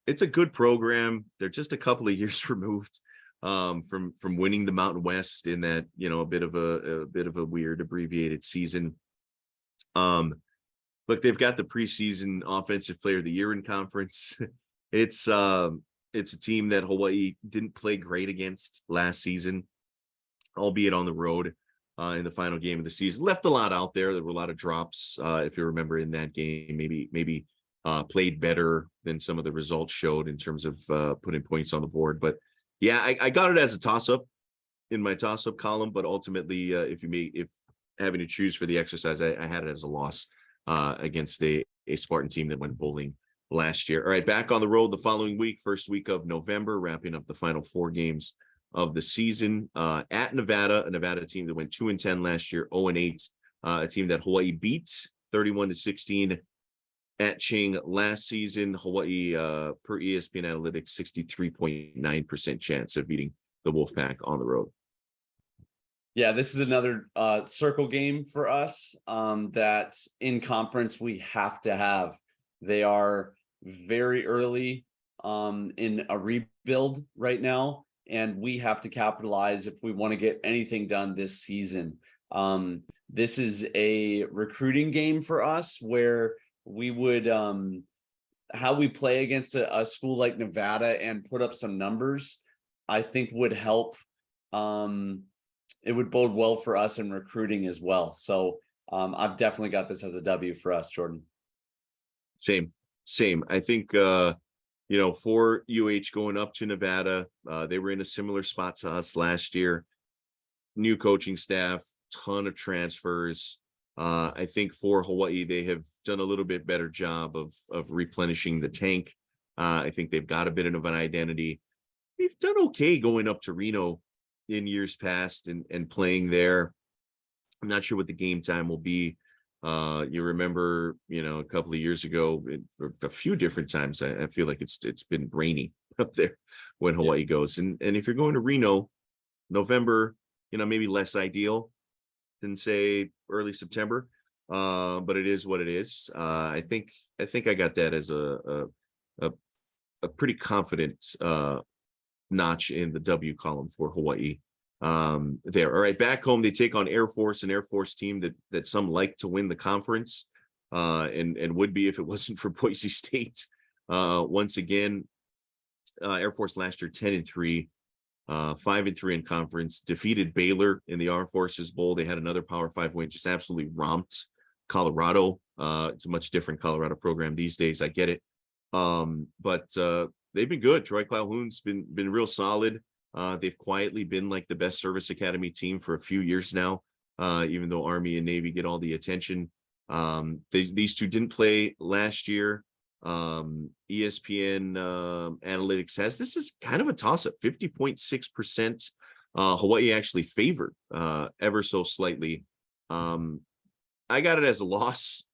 It's a good program. They're just a couple of years removed from winning the Mountain West in that, a bit of a weird abbreviated season. Look, they've got the preseason offensive player of the year in conference. It's a team that Hawaii didn't play great against last season, albeit on the road in the final game of the season. Left a lot out there. There were a lot of drops, if you remember, in that game. Maybe played better than some of the results showed in terms of putting points on the board. But yeah, I got it as a toss-up in my toss-up column. But ultimately, if having to choose for the exercise, I had it as a loss against a Spartan team that went bowling last year. All right, back on the road the following week, first week of November, wrapping up the final 4 games of the season at Nevada, a Nevada team that went 2-10 last year, 0-8, a team that Hawaii beat 31-16 at Ching last season. Hawaii, per ESPN Analytics, 63.9% chance of beating the Wolfpack on the road. Yeah, this is another circle game for us that in conference we have to have. They are very early in a rebuild right now, and we have to capitalize if we want to get anything done this season. This is a recruiting game for us where we would how we play against a school like Nevada and put up some numbers, I think would help. It would bode well for us in recruiting as well. So I've definitely got this as a W for us, Jordan. Same. I think, for UH going up to Nevada, they were in a similar spot to us last year. New coaching staff, ton of transfers. I think for Hawaii, they have done a little bit better job of replenishing the tank. I think they've got a bit of an identity. They've done okay going up to Reno in years past and playing there. I'm not sure what the game time will be. You remember, a couple of years ago, a few different times, I feel like it's been rainy up there when Hawaii goes. And if you're going to Reno, November, maybe less ideal than say early September. But it is what it is. I think I got that as a pretty confident notch in the W column for Hawaii. There. All right, back home they take on Air Force, an Air Force team that some like to win the conference, and would be if it wasn't for Boise State. Once again, Air Force last year 10-3, 5-3 in conference, defeated Baylor in the Armed Forces Bowl. They had another Power 5 win, just absolutely romped Colorado. It's a much different Colorado program these days. I get it. But they've been good. Troy Calhoun's been real solid. They've quietly been like the best service academy team for a few years now, even though Army and Navy get all the attention. These two didn't play last year. ESPN analytics has this is kind of a toss-up. 50.6%. Hawaii actually favored ever so slightly. I got it as a loss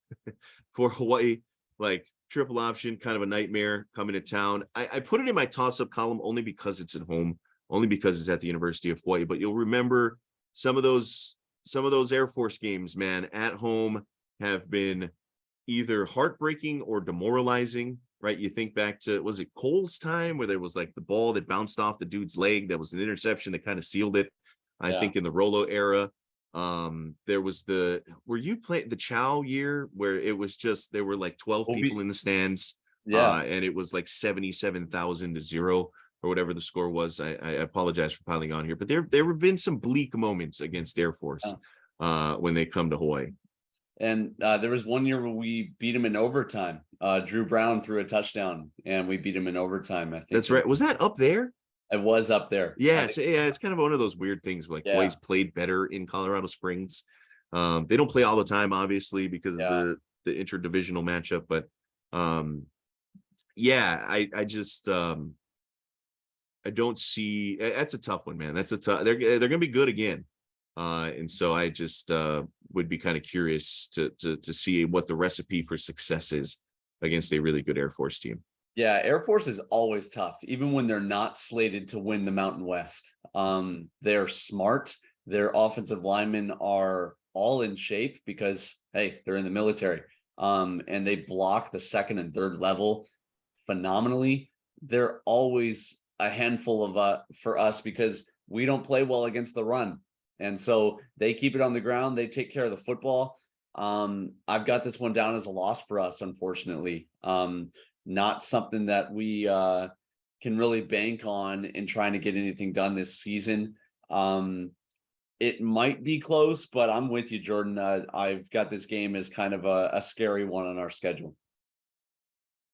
for Hawaii, like triple option, kind of a nightmare coming to town. I put it in my toss-up column only because it's at home, only because it's at the University of Hawaii. But you'll remember some of those Air Force games, man, at home have been either heartbreaking or demoralizing, right? You think back to, was it Cole's time where there was like the ball that bounced off the dude's leg that was an interception that kind of sealed it? I think in the Rolo era. There was were you playing the Chow year where it was just there were like 12 people in the stands, and it was like 77,000-0 or whatever the score was. I apologize for piling on here, but there have been some bleak moments against Air Force when they come to Hawaii. And there was one year where we beat him in overtime. Drew Brown threw a touchdown and we beat him in overtime. I think that's right. Was that up there? It was up there. Yeah, it's kind of one of those weird things. Like Hawaii's played better in Colorado Springs. They don't play all the time, obviously, because of the interdivisional matchup. But I just I don't see. That's a tough one, man. That's a tough. They're going to be good again. And so I just would be kind of curious to see what the recipe for success is against a really good Air Force team. Yeah, Air Force is always tough, even when they're not slated to win the Mountain West. They're smart. Their offensive linemen are all in shape because, hey, they're in the military. And they block the second and third level phenomenally. They're always a handful of for us because we don't play well against the run. And so they keep it on the ground. They take care of the football. I've got this one down as a loss for us, unfortunately. Not something that we can really bank on in trying to get anything done this season. It might be close, but I'm with you, Jordan. I've got this game as kind of a scary one on our schedule.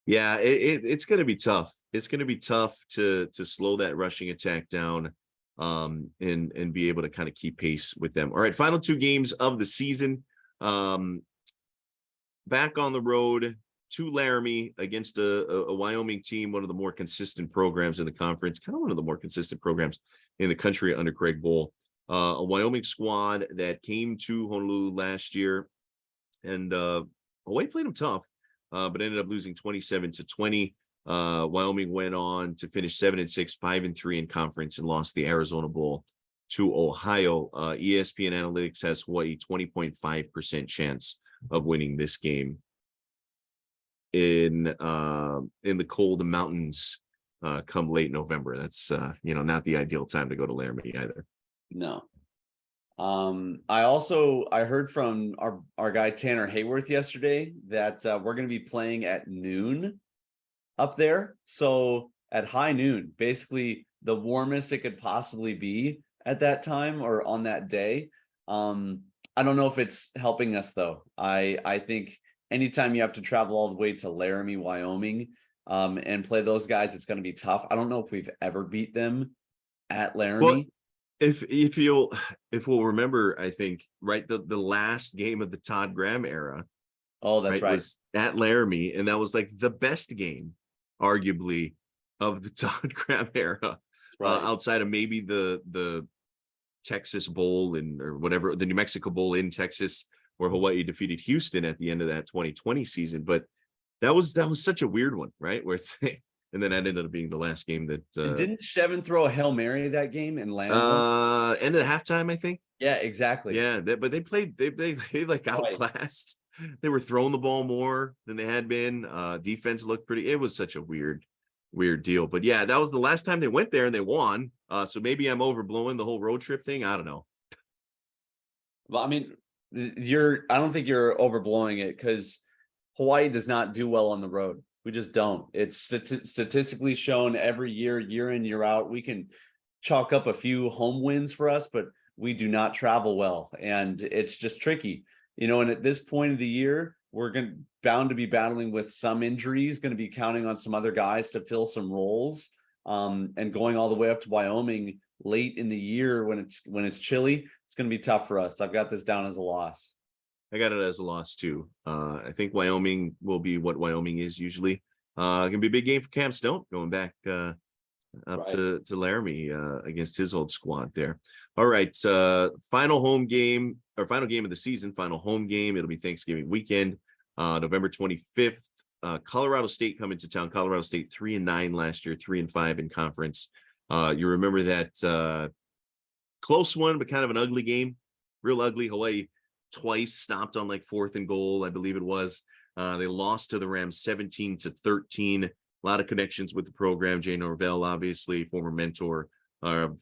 Yeah, it's going to be tough. It's going to be tough to slow that rushing attack down and be able to kind of keep pace with them. All right, final two games of the season. Back on the road to Laramie against a Wyoming team, one of the more consistent programs in the conference, kind of one of the more consistent programs in the country under Craig Bohl. A Wyoming squad that came to Honolulu last year, and Hawaii played them tough, but ended up losing 27-20. Wyoming went on to finish 7-6, 5-3 in conference, and lost the Arizona Bowl to Ohio. ESPN Analytics has Hawaii 20.5% chance of winning this game in the cold mountains come late November. That's not the ideal time to go to Laramie either. No. I heard from our guy Tanner Hayworth yesterday that we're going to be playing at noon up there. So at high noon, basically the warmest it could possibly be at that time or on that day. I don't know if it's helping us though. I think anytime you have to travel all the way to Laramie, Wyoming, and play those guys, it's going to be tough. I don't know if we've ever beat them at Laramie. Well, if we'll remember, I think right the last game of the Todd Graham era. Oh, that's right. Was at Laramie, and that was like the best game, arguably, of the Todd Graham era, outside of maybe the Texas Bowl or whatever, the New Mexico Bowl in Texas, where Hawaii defeated Houston at the end of that 2020 season. But that was such a weird one, right? Where it's And then that ended up being the last game that Didn't Shevin throw a Hail Mary that game and land one? end of the halftime, I think. Yeah, exactly. Yeah, but they played like outclassed. They were throwing the ball more than they had been. Defense looked pretty. It was such a weird deal. But yeah, that was the last time they went there and they won. So maybe I'm overblowing the whole road trip thing. I don't know. Well, I mean, I don't think you're overblowing it, because Hawaii does not do well on the road. We just don't. It's statistically shown every year, year in, year out. We can chalk up a few home wins for us, but we do not travel well. And it's just tricky, and at this point of the year, we're bound to be battling with some injuries, going to be counting on some other guys to fill some roles. And going all the way up to Wyoming late in the year when it's chilly, it's going to be tough for us. I've got this down as a loss. I got it as a loss too. I think Wyoming will be what Wyoming is usually. Gonna be a big game for Cam Stone going back up Right. to Laramie against his old squad there. All right, final game of the season, final home game. It'll be Thanksgiving weekend, November 25th. Colorado State coming to town. Colorado State 3-9 last year, 3-5 in conference. You remember that close one, but kind of an ugly game, real ugly. Hawaii twice stopped on like 4th and goal, I believe it was. They lost to the Rams 17-13. A lot of connections with the program. Jay Norvell, obviously, former mentor of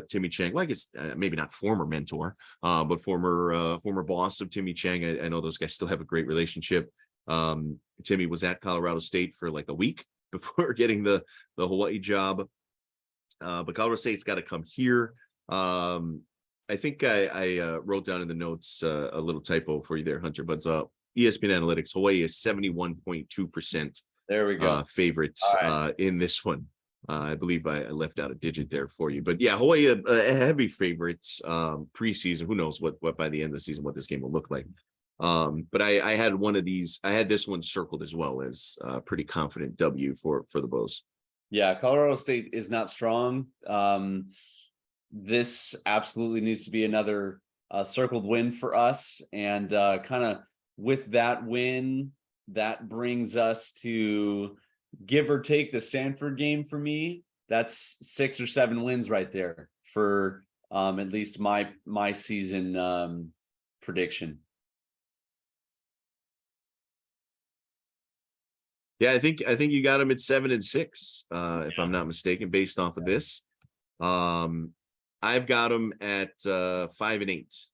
Timmy Chang. Well, I guess maybe not former mentor, but former boss of Timmy Chang. I know those guys still have a great relationship. Timmy was at Colorado State for like a week before getting the Hawaii job. But Colorado State's got to come here. I think I wrote down in the notes a little typo for you there, Hunter, but ESPN Analytics, Hawaii is 71.2% There we go. favorites Right. in this one. I believe I left out a digit there for you. But yeah, Hawaii, a heavy favorites preseason. Who knows what by the end of the season, what this game will look like. But I had one of these. I had this one circled as well as pretty confident W for the Bows. Yeah, Colorado State is not strong. This absolutely needs to be another circled win for us. And kind of with that win, that brings us to, give or take, the Stanford game for me. That's 6 or 7 wins right there for at least my season prediction. Yeah, I think you got them at 7-6, if I'm not mistaken, based off of this. I've got them at 5-8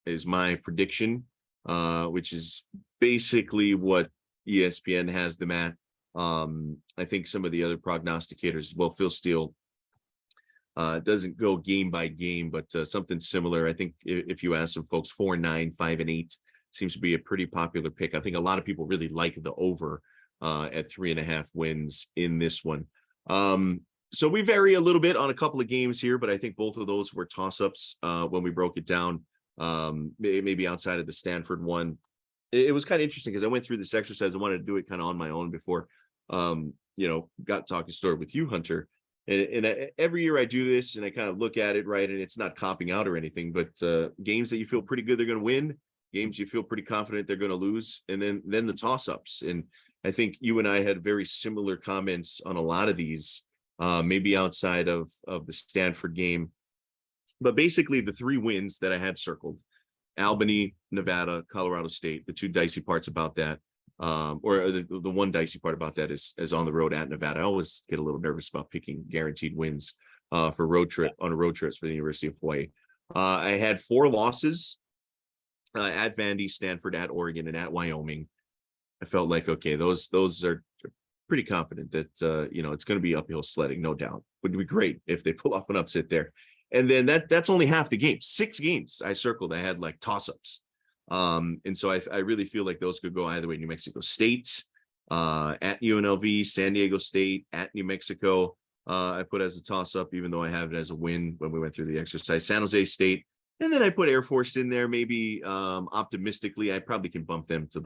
is my prediction, which is basically what ESPN has them at. I think some of the other prognosticators, well, Phil Steele doesn't go game by game, but something similar. I think if you ask some folks, 4-9, 5-8 seems to be a pretty popular pick. I think a lot of people really like the over at 3.5 wins in this one. So we vary a little bit on a couple of games here, but I think both of those were toss-ups when we broke it down. Maybe outside of the Stanford one. It was kind of interesting because I went through this exercise. I wanted to do it kind of on my own before, got talking story with you, Hunter. And every year I do this and I kind of look at it, right? And it's not copping out or anything, but games that you feel pretty good they're going to win, games you feel pretty confident they're going to lose, and then the toss-ups. And I think you and I had very similar comments on a lot of these, maybe outside of the Stanford game. But basically the 3 wins that I had circled: Albany, Nevada, Colorado State. The 2 dicey parts about that, or the one dicey part about that is on the road at Nevada. I always get a little nervous about picking guaranteed wins for road trips for the University of Hawaii. I had 4 losses at Vandy, Stanford, at Oregon, and at Wyoming. I felt like, okay, those are pretty confident that it's going to be uphill sledding, no doubt. Would be great if they pull off an upset there. And then that's only half the game. 6 games I circled, I had like toss-ups. And so I really feel like those could go either way. New Mexico State, at UNLV, San Diego State, at New Mexico, I put as a toss-up, even though I have it as a win when we went through the exercise. San Jose State, and then I put Air Force in there. Maybe optimistically, I probably can bump them to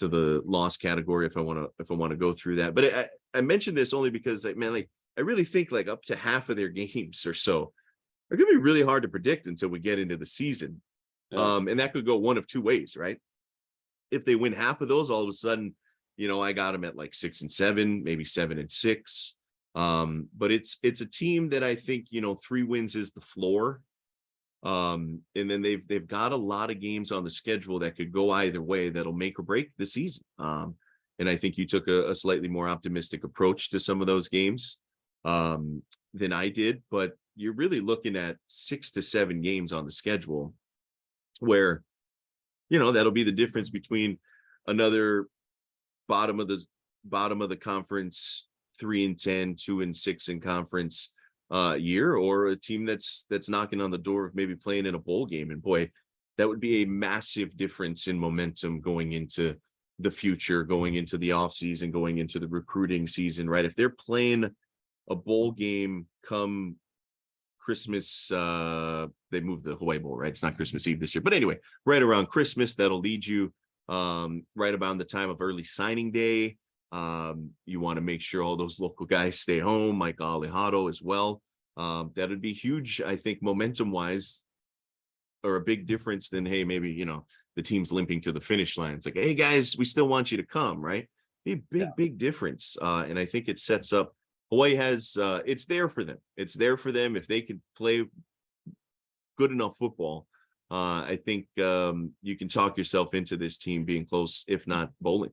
the loss category if I want to go through that. But I mentioned this only because I really think like up to half of their games or so are going to be really hard to predict until we get into the season. Yeah. And that could go one of 2 ways, right? If they win half of those, all of a sudden I got them at like 6-7, maybe 7-6. But it's a team that I think, 3 wins is the floor. And then they've got a lot of games on the schedule that could go either way that'll make or break the season. And I think you took a slightly more optimistic approach to some of those games than I did, but you're really looking at 6 to 7 games on the schedule where, that'll be the difference between another bottom of the conference 3-10, 2-6 in conference year, or a team that's knocking on the door of maybe playing in a bowl game. And boy, that would be a massive difference in momentum going into the future, going into the offseason, going into the recruiting season, right? If they're playing a bowl game come Christmas, they moved the Hawaii Bowl, right? It's not Christmas Eve this year, but anyway, right around Christmas, that'll lead you right about the time of early signing day. You want to make sure all those local guys stay home, like Mahalo as well. That would be huge, I think, momentum wise, or a big difference than, hey, maybe, the team's limping to the finish line. It's like, hey guys, we still want you to come, right? Be a big difference. And I think it sets up, Hawaii has, it's there for them. It's there for them. If they could play good enough football, I think you can talk yourself into this team being close, if not bowling.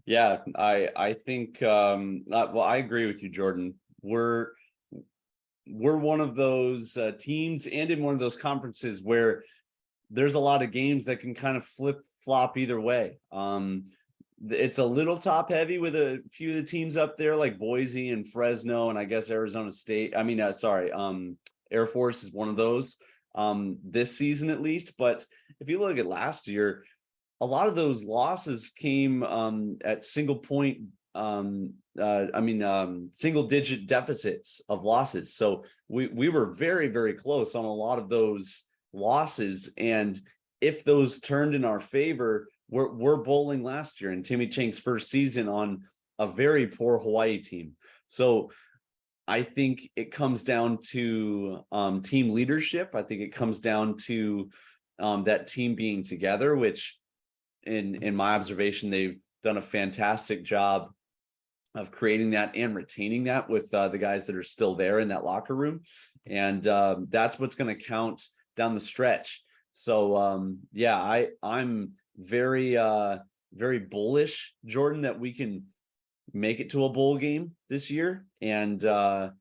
Yeah, I think well, I agree with you, Jordan. We're one of those teams and in one of those conferences where there's a lot of games that can kind of flip flop either way. It's a little top heavy with a few of the teams up there like Boise and Fresno, and I guess Arizona State. Air Force is one of those this season at least. But if you look at last year, a lot of those losses came at single digit deficits of losses. So we were very, very close on a lot of those losses. And if those turned in our favor, we're bowling last year in Timmy Chang's first season on a very poor Hawaii team. So I think it comes down to team leadership. I think it comes down to that team being together, which in my observation, they've done a fantastic job of creating that and retaining that with the guys that are still there in that locker room. And that's what's going to count down the stretch. So I'm very, very bullish, Jordan, that we can make it to a bowl game this year. And I'd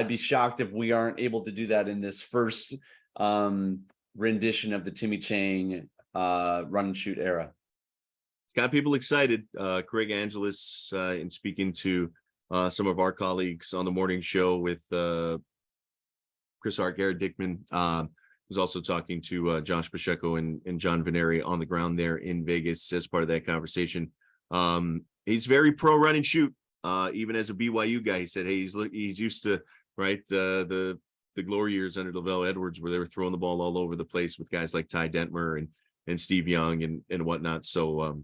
be shocked if we aren't able to do that in this first rendition of the Timmy Chang run and shoot era. It's got people excited. Craig Angelis, in speaking to some of our colleagues on the morning show with Chris Hart, Garrett Dickman, was also talking to Josh Pacheco and John Veneri on the ground there in Vegas as part of that conversation. He's very pro run and shoot. Even as a BYU guy, he said, hey, he's used to, right, the glory years under Lavelle Edwards, where they were throwing the ball all over the place with guys like Ty Detmer and Steve Young and whatnot. So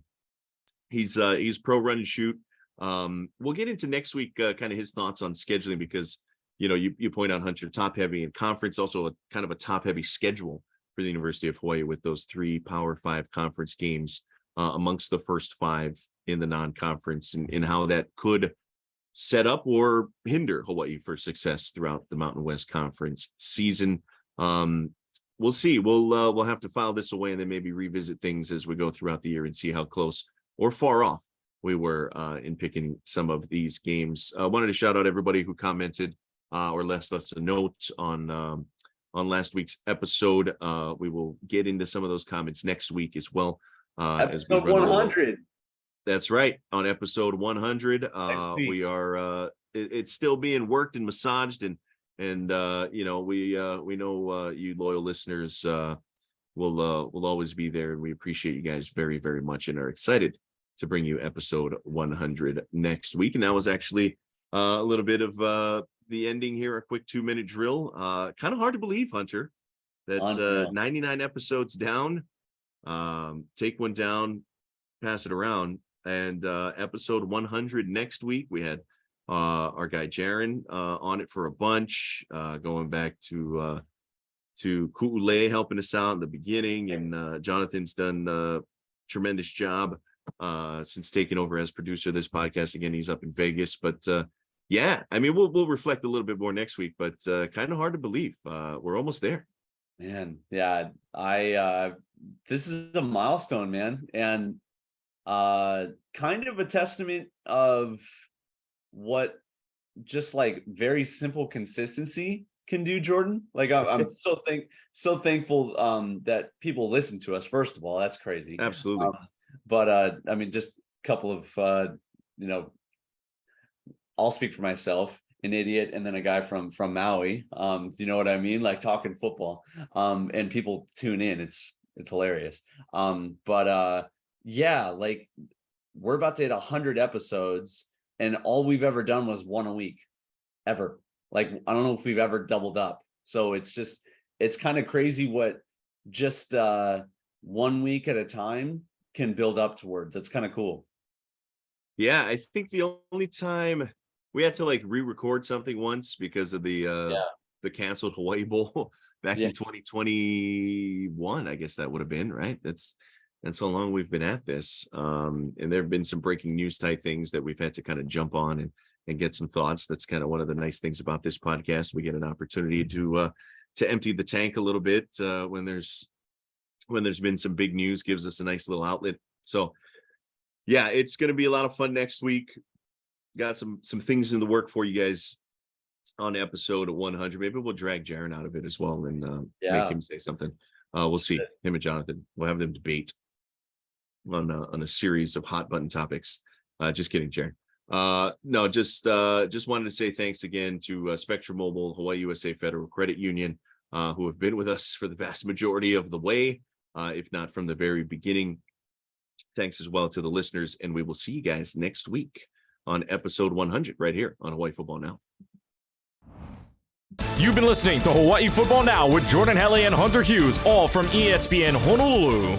he's pro run and shoot. We'll get into next week, kind of his thoughts on scheduling, because, you point out, Hunter, top heavy, and conference also kind of a top heavy schedule for the University of Hawaii with those 3 Power 5 conference games amongst the first 5 in the non-conference, and how that could set up or hinder Hawaii for success throughout the Mountain West Conference season. We'll see. We'll have to file this away and then maybe revisit things as we go throughout the year and see how close or far off we were in picking some of these games. I wanted to shout out everybody who commented or left us a note on last week's episode. We will get into some of those comments next week as well. Episode 100. That's right. On episode 100, we are. It's still being worked and massaged, and we know you loyal listeners will always be there, and we appreciate you guys very, very much, and are excited to bring you episode 100 next week. And that was actually a little bit of the ending here, a quick 2-minute drill. Kind of hard to believe, Hunter, that 99 episodes down. Take one down, pass it around. And episode 100 next week, we had our guy Jaron on it for a bunch, going back to Ku'ule helping us out in the beginning, and Jonathan's done tremendous job since taking over as producer of this podcast. Again, he's up in Vegas, but yeah, I mean, we'll reflect a little bit more next week, but kind of hard to believe we're almost there. Man, yeah, this is a milestone, man, and kind of a testament of what just like very simple consistency can do, Jordan. Like I'm so thankful that people listen to us. First of all, that's crazy. Absolutely. But I mean, just a couple of I'll speak for myself, an idiot, and then a guy from Maui. You know what I mean? Like talking football. And people tune in. It's hilarious. Yeah, like we're about to hit 100 episodes, and all we've ever done was one a week, ever. Like I don't know if we've ever doubled up. So it's kind of crazy what just 1 week at a time can build up towards. That's kind of cool. Yeah, I think the only time we had to like re-record something once because of the canceled Hawaii Bowl back in 2021, I guess that would have been, right? That's how long we've been at this. And there have been some breaking news type things that we've had to kind of jump on and get some thoughts. That's kind of one of the nice things about this podcast. We get an opportunity to empty the tank a little bit when there's been some big news. Gives us a nice little outlet. So yeah, it's going to be a lot of fun next week. Got some things in the work for you guys on episode 100. Maybe we'll drag Jaron out of it as well and make him say something. We'll see. Him and Jonathan. We'll have them debate on a series of hot button topics. Just kidding, Jaron. No, just wanted to say thanks again to Spectrum Mobile, HawaiiUSA Federal Credit Union, who have been with us for the vast majority of the way, if not from the very beginning. Thanks as well to the listeners, and we will see you guys next week on episode 100 right here on Hawaii Football Now. You've been listening to Hawaii Football Now with Jordan Helly and Hunter Hughes, all from ESPN Honolulu.